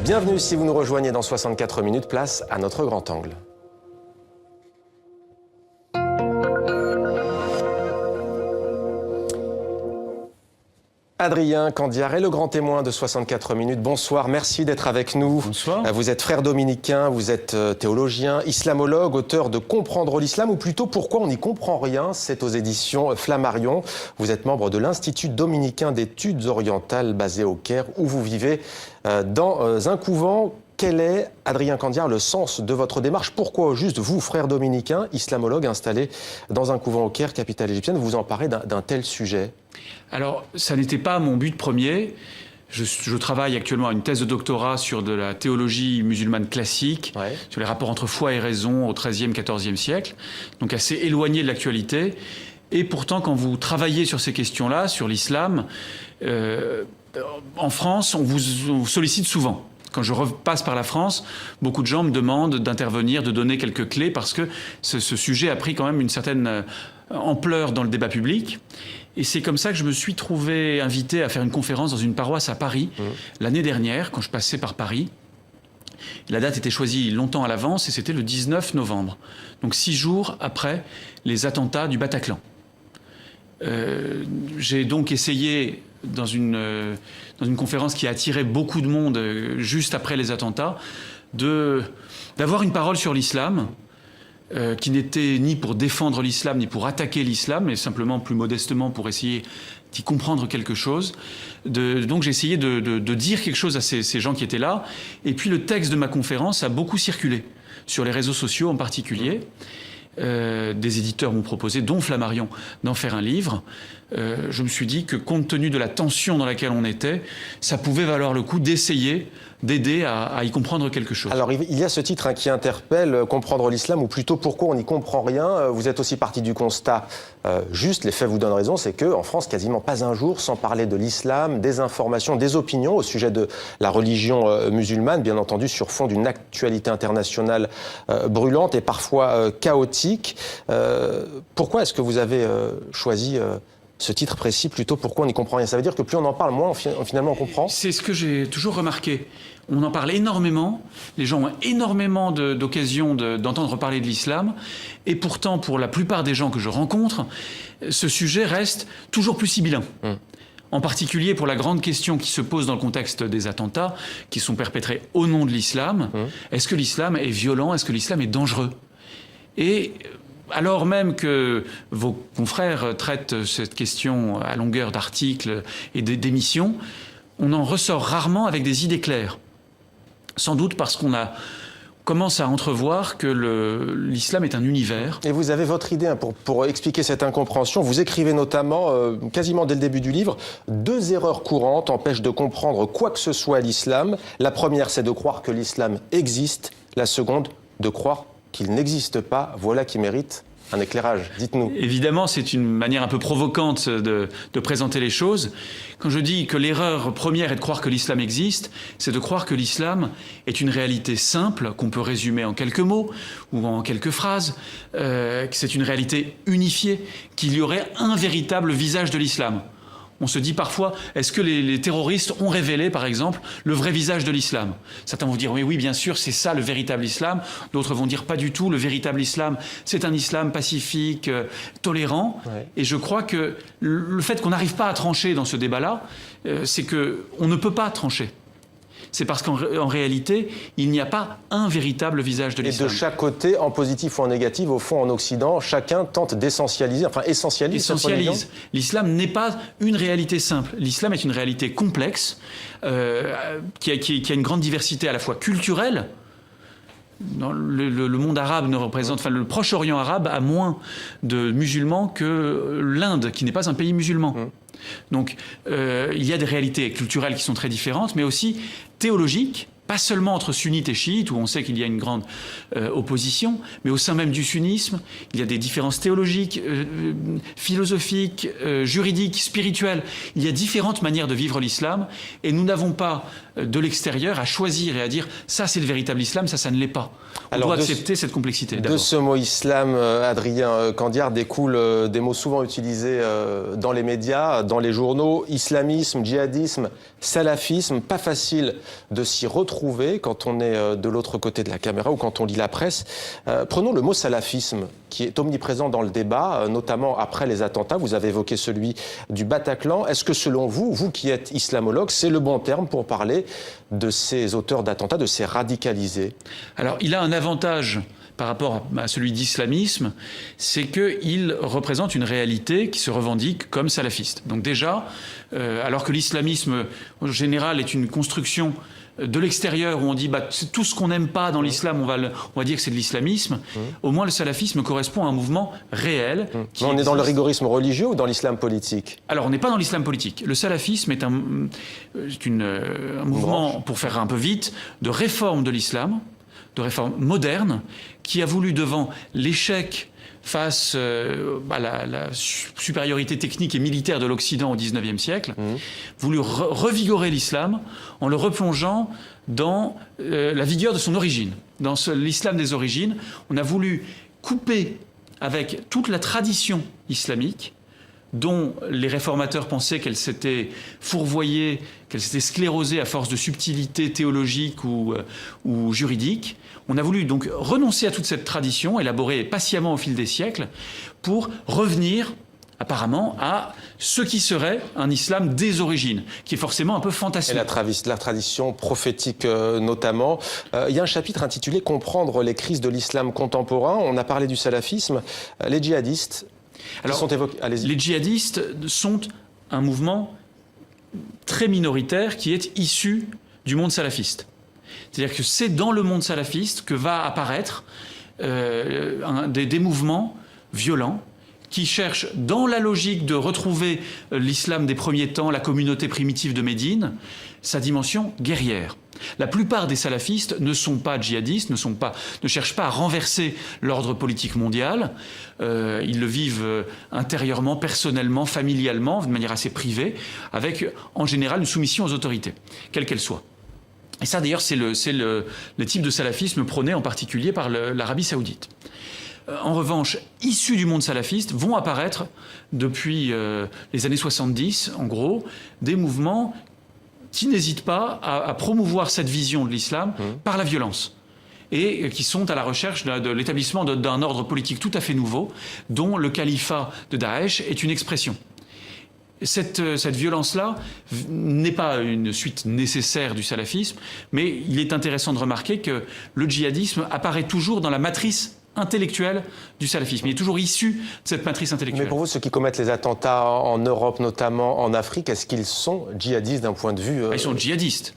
Bienvenue si vous nous rejoignez dans 64 minutes, place à notre grand angle. Adrien Candiard est le grand témoin de 64 minutes. Bonsoir, merci d'être avec nous. Bonsoir. Vous êtes frère dominicain, vous êtes théologien, islamologue, auteur de Comprendre l'islam, ou plutôt Pourquoi on n'y comprend rien. C'est aux éditions Flammarion. Vous êtes membre de l'Institut dominicain d'études orientales basé au Caire, où vous vivez dans un couvent. Quel est, Adrien Candiard, le sens de votre démarche? Pourquoi au juste vous, frère dominicain, islamologue installé dans un couvent au Caire, capitale égyptienne, vous emparez d'un tel sujet? Alors, ça n'était pas mon but premier. Je travaille actuellement à une thèse de doctorat sur de la théologie musulmane classique, sur les rapports entre foi et raison au XIIIe, XIVe siècle, donc assez éloigné de l'actualité. Et pourtant, quand vous travaillez sur ces questions-là, sur l'islam, en France, on vous sollicite souvent. Quand je repasse par la France, beaucoup de gens me demandent d'intervenir, de donner quelques clés, parce que ce sujet a pris quand même une certaine ampleur dans le débat public. Et c'est comme ça que je me suis trouvé invité à faire une conférence dans une paroisse à Paris, l'année dernière, quand je passais par Paris. La date était choisie longtemps à l'avance et c'était le 19 novembre. Donc 6 jours après les attentats du Bataclan. J'ai donc essayé, dans une conférence qui a attiré beaucoup de monde juste après les attentats, d'avoir une parole sur l'islam, qui n'était ni pour défendre l'islam, ni pour attaquer l'islam, mais simplement plus modestement pour essayer d'y comprendre quelque chose. Donc j'ai essayé de dire quelque chose à ces gens qui étaient là. Et puis le texte de ma conférence a beaucoup circulé, sur les réseaux sociaux en particulier. Des éditeurs m'ont proposé, dont Flammarion, d'en faire un livre. Je me suis dit que, compte tenu de la tension dans laquelle on était, ça pouvait valoir le coup d'essayer d'aider à y comprendre quelque chose. Alors, il y a ce titre qui interpelle, Comprendre l'islam, ou plutôt Pourquoi on n'y comprend rien. Vous êtes aussi parti du constat juste, les faits vous donnent raison, c'est qu'en France, quasiment pas un jour sans parler de l'islam, des informations, des opinions au sujet de la religion musulmane, bien entendu sur fond d'une actualité internationale brûlante et parfois chaotique. Pourquoi est-ce que vous avez choisi ce titre précis, plutôt Pourquoi on n'y comprend rien? Ça veut dire que plus on en parle, moins finalement on comprend? C'est ce que j'ai toujours remarqué. On en parle énormément, les gens ont énormément d'occasions d'entendre parler de l'islam, et pourtant, pour la plupart des gens que je rencontre, ce sujet reste toujours plus sibyllin. En particulier pour la grande question qui se pose dans le contexte des attentats, qui sont perpétrés au nom de l'islam. Est-ce que l'islam est violent? Est-ce que l'islam est dangereux? Et alors même que vos confrères traitent cette question à longueur d'articles et d'émissions, on en ressort rarement avec des idées claires. Sans doute parce qu'on commence à entrevoir que l'islam est un univers. Et vous avez votre idée pour expliquer cette incompréhension. Vous écrivez notamment, quasiment dès le début du livre, 2 erreurs courantes empêchent de comprendre quoi que ce soit à l'islam. La première, c'est de croire que l'islam existe. La seconde, de croire qu'il n'existe pas. Voilà qui mérite un éclairage. Dites-nous. Évidemment, c'est une manière un peu provocante de présenter les choses. Quand je dis que l'erreur première est de croire que l'islam existe, c'est de croire que l'islam est une réalité simple, qu'on peut résumer en quelques mots ou en quelques phrases, que c'est une réalité unifiée, qu'il y aurait un véritable visage de l'islam. On se dit parfois, est-ce que les terroristes ont révélé, par exemple, le vrai visage de l'islam? Certains vont dire, oui, bien sûr, c'est ça le véritable islam. D'autres vont dire, pas du tout, le véritable islam, c'est un islam pacifique, tolérant. Et je crois que le fait qu'on n'arrive pas à trancher dans ce débat-là, c'est qu'on ne peut pas trancher. C'est parce qu'en réalité, il n'y a pas un véritable visage de l'islam. Et de chaque côté, en positif ou en négatif, au fond, en Occident, chacun tente d'essentialiser, enfin essentialise cette religion. L'islam n'est pas une réalité simple. L'islam est une réalité complexe, qui a une grande diversité à la fois culturelle. Dans le monde arabe ne représente, enfin le Proche-Orient arabe a moins de musulmans que l'Inde, qui n'est pas un pays musulman. Donc il y a des réalités culturelles qui sont très différentes, mais aussi théologiques, pas seulement entre sunnites et chiites, où on sait qu'il y a une grande opposition, mais au sein même du sunnisme, il y a des différences théologiques, philosophiques, juridiques, spirituelles. Il y a différentes manières de vivre l'islam, et nous n'avons pas de l'extérieur à choisir et à dire « ça c'est le véritable islam, ça ne l'est pas ». On doit accepter cette complexité. De ce mot islam, Adrien Candiard, découlent des mots souvent utilisés dans les médias, dans les journaux, islamisme, djihadisme, salafisme. Pas facile de s'y retrouver retrouver quand on est de l'autre côté de la caméra ou quand on lit la presse. Prenons le mot salafisme, qui est omniprésent dans le débat, notamment après les attentats. Vous avez évoqué celui du Bataclan. Est-ce que selon vous, vous qui êtes islamologue, c'est le bon terme pour parler de ces auteurs d'attentats, de ces radicalisés? Alors, il a un avantage par rapport à celui d'islamisme, c'est qu'il représente une réalité qui se revendique comme salafiste. Donc déjà, alors que l'islamisme, en général, est une construction de l'extérieur où on dit c'est tout ce qu'on n'aime pas dans l'islam, on va dire que c'est de l'islamisme, au moins le salafisme correspond à un mouvement réel. On est dans le rigorisme religieux ou dans l'islam politique? Alors, on n'est pas dans l'islam politique. Le salafisme est un mouvement, pour faire un peu vite, de réforme de l'islam, de réforme moderne, qui a voulu, devant l'échec face à la supériorité technique et militaire de l'Occident au XIXe siècle, voulu revigorer l'islam en le replongeant dans la vigueur de son origine. Dans l'islam des origines, on a voulu couper avec toute la tradition islamique, dont les réformateurs pensaient qu'elle s'était fourvoyée, qu'elle s'était sclérosée à force de subtilité théologique ou juridique. On a voulu donc renoncer à toute cette tradition, élaborée patiemment au fil des siècles, pour revenir apparemment à ce qui serait un islam des origines, qui est forcément un peu fantasmé. Et la tradition prophétique notamment. Il y a un chapitre intitulé « Comprendre les crises de l'islam contemporain ». On a parlé du salafisme. Les djihadistes... Alors, les djihadistes sont un mouvement très minoritaire qui est issu du monde salafiste. C'est-à-dire que c'est dans le monde salafiste que va apparaître des mouvements violents qui cherchent, dans la logique de retrouver l'islam des premiers temps, la communauté primitive de Médine, sa dimension guerrière. La plupart des salafistes ne sont pas djihadistes, ne cherchent pas à renverser l'ordre politique mondial. Ils le vivent intérieurement, personnellement, familialement, de manière assez privée, avec en général une soumission aux autorités, quelles qu'elles soient. Et ça, d'ailleurs, c'est le type de salafisme prôné en particulier par l'Arabie saoudite. En revanche, issus du monde salafiste, vont apparaître depuis les années 70, en gros, des mouvements qui n'hésitent pas à promouvoir cette vision de l'islam par la violence et qui sont à la recherche de l'établissement d'un ordre politique tout à fait nouveau, dont le califat de Daesh est une expression. Cette violence-là n'est pas une suite nécessaire du salafisme, mais il est intéressant de remarquer que le djihadisme apparaît toujours dans la matrice intellectuel du salafisme. Il est toujours issu de cette matrice intellectuelle. Mais pour vous, ceux qui commettent les attentats en Europe, notamment en Afrique, est-ce qu'ils sont djihadistes d'un point de vue... Ils sont djihadistes.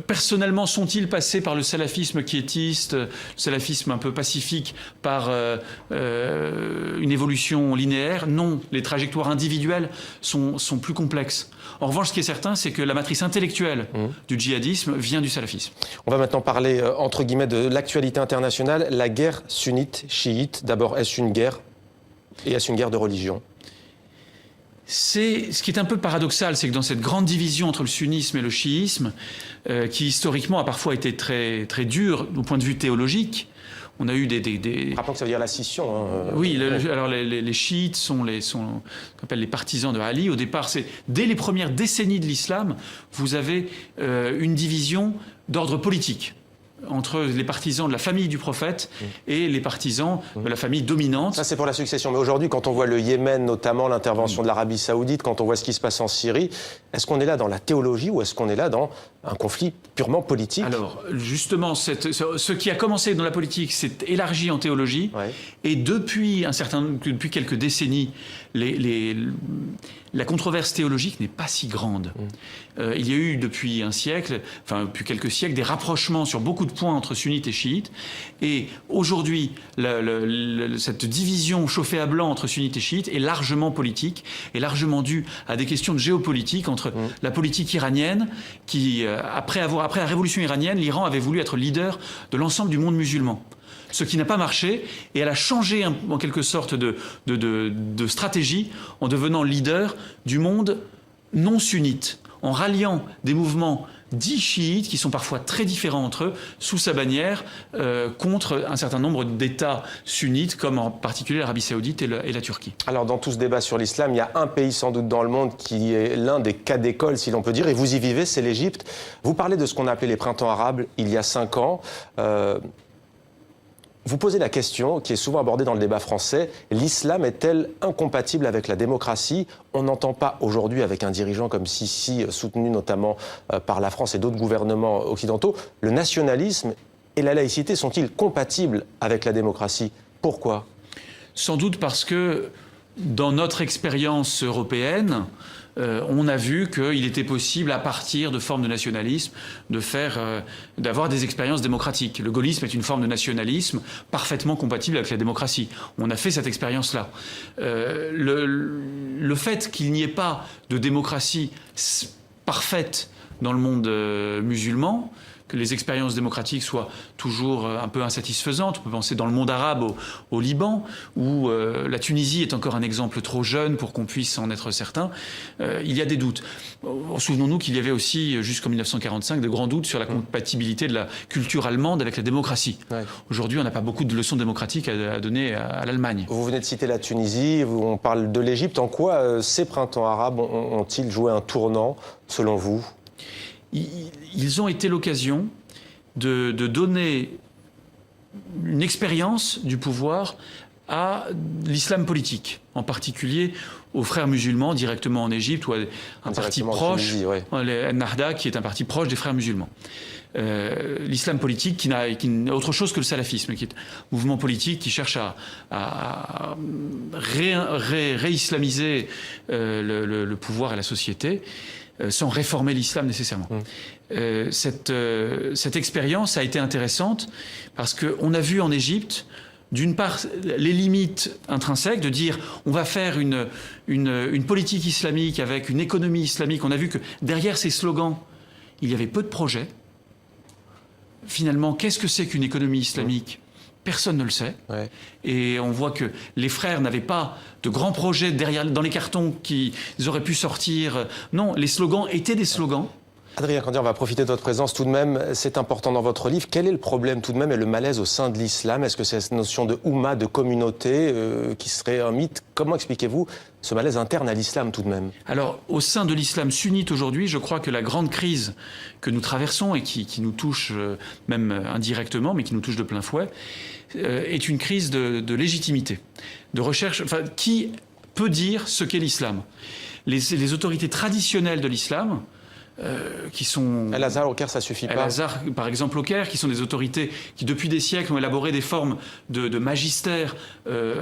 Personnellement, sont-ils passés par le salafisme quiétiste, le salafisme un peu pacifique, par une évolution linéaire? Non, les trajectoires individuelles sont plus complexes. En revanche, ce qui est certain, c'est que la matrice intellectuelle du djihadisme vient du salafisme. On va maintenant parler, entre guillemets, de l'actualité internationale, la guerre sunnite-chiite. D'abord, est-ce une guerre et est-ce une guerre de religion? Ce qui est un peu paradoxal, c'est que dans cette grande division entre le sunnisme et le chiisme, qui historiquement a parfois été très, très dure au point de vue théologique, on a eu Rappelons que ça veut dire la scission. Oui, alors les chiites sont qu'on appelle les partisans de Ali. Au départ, dès les premières décennies de l'islam, vous avez une division d'ordre politique entre les partisans de la famille du prophète et les partisans de la famille dominante. Ça, c'est pour la succession. Mais aujourd'hui, quand on voit le Yémen, notamment l'intervention de l'Arabie saoudite, quand on voit ce qui se passe en Syrie, est-ce qu'on est là dans la théologie ou est-ce qu'on est là dans un conflit purement politique? Alors, justement, ce qui a commencé dans la politique s'est élargi en théologie. Ouais. Et depuis quelques décennies, la controverse théologique n'est pas si grande. Il y a eu depuis depuis quelques siècles, des rapprochements sur beaucoup de points entre sunnites et chiites. Et aujourd'hui, cette division chauffée à blanc entre sunnites et chiites est largement politique, et largement due à des questions de géopolitique entre la politique iranienne, qui, après la révolution iranienne, l'Iran avait voulu être leader de l'ensemble du monde musulman. Ce qui n'a pas marché, et elle a changé en quelque sorte de stratégie en devenant leader du monde non sunnite, en ralliant des mouvements 10 chiites qui sont parfois très différents entre eux, sous sa bannière, contre un certain nombre d'États sunnites, comme en particulier l'Arabie Saoudite et la Turquie. Alors, dans tout ce débat sur l'islam, il y a un pays sans doute dans le monde qui est l'un des cas d'école, si l'on peut dire, et vous y vivez, c'est l'Égypte. Vous parlez de ce qu'on a appelé les printemps arabes il y a 5 ans. Vous posez la question, qui est souvent abordée dans le débat français, l'islam est-elle incompatible avec la démocratie? On n'entend pas aujourd'hui, avec un dirigeant comme Sisi, soutenu notamment par la France et d'autres gouvernements occidentaux, le nationalisme et la laïcité sont-ils compatibles avec la démocratie? Pourquoi? Sans doute parce que, dans notre expérience européenne, on a vu qu'il était possible, à partir de formes de nationalisme, d'avoir des expériences démocratiques. Le gaullisme est une forme de nationalisme parfaitement compatible avec la démocratie. On a fait cette expérience-là. Le fait qu'il n'y ait pas de démocratie parfaite dans le monde musulman, que les expériences démocratiques soient toujours un peu insatisfaisantes. On peut penser dans le monde arabe au Liban, où la Tunisie est encore un exemple trop jeune pour qu'on puisse en être certain. Il y a des doutes. Souvenons-nous qu'il y avait aussi, jusqu'en 1945, de grands doutes sur la compatibilité de la culture allemande avec la démocratie. Ouais. Aujourd'hui, on n'a pas beaucoup de leçons démocratiques à donner à l'Allemagne. Vous venez de citer la Tunisie, on parle de l'Égypte. En quoi ces printemps arabes ont-ils joué un tournant, selon vous ? Ils ont été l'occasion de donner une expérience du pouvoir à l'islam politique, en particulier aux frères musulmans directement en Égypte, ou à un parti proche, Ennahda, qui est un parti proche des frères musulmans. L'islam politique qui n'a autre chose que le salafisme, qui est un mouvement politique qui cherche à réislamiser le pouvoir et la société, sans réformer l'islam nécessairement. Cette expérience a été intéressante parce qu'on a vu en Égypte, d'une part, les limites intrinsèques de dire on va faire une politique islamique avec une économie islamique. On a vu que derrière ces slogans, il y avait peu de projets. Finalement, qu'est-ce que c'est qu'une économie islamique ? Personne ne le sait. Ouais. Et on voit que les frères n'avaient pas de grands projets derrière, dans les cartons qu'ils auraient pu sortir. Non, les slogans étaient des slogans. Adrien Candia, on va profiter de votre présence tout de même. C'est important dans votre livre. Quel est le problème tout de même et le malaise au sein de l'islam? Est-ce que c'est cette notion de Oumma, de communauté, qui serait un mythe? Comment expliquez-vous ce malaise interne à l'islam tout de même? Alors, au sein de l'islam sunnite aujourd'hui, je crois que la grande crise que nous traversons et qui nous touche même indirectement, mais qui nous touche de plein fouet, est une crise de légitimité, de recherche. Enfin, qui peut dire ce qu'est l'islam? Les autorités traditionnelles de l'islam, qui sont... Al-Azhar, au Caire, ça suffit pas. Al-Azhar, par exemple, au Caire, qui sont des autorités qui, depuis des siècles, ont élaboré des formes de magistère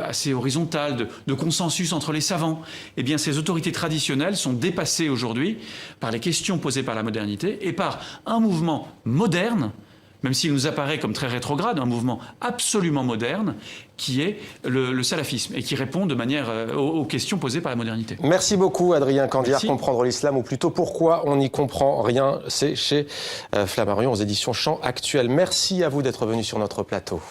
assez horizontales, de consensus entre les savants. Eh bien, ces autorités traditionnelles sont dépassées aujourd'hui par les questions posées par la modernité et par un mouvement moderne, même s'il nous apparaît comme très rétrograde, un mouvement absolument moderne, qui est le salafisme, et qui répond de manière aux questions posées par la modernité. Merci beaucoup, Adrien Candia. Comprendre l'islam, ou plutôt pourquoi on n'y comprend rien, c'est chez Flammarion, aux éditions Champ Actuel. Merci à vous d'être venu sur notre plateau.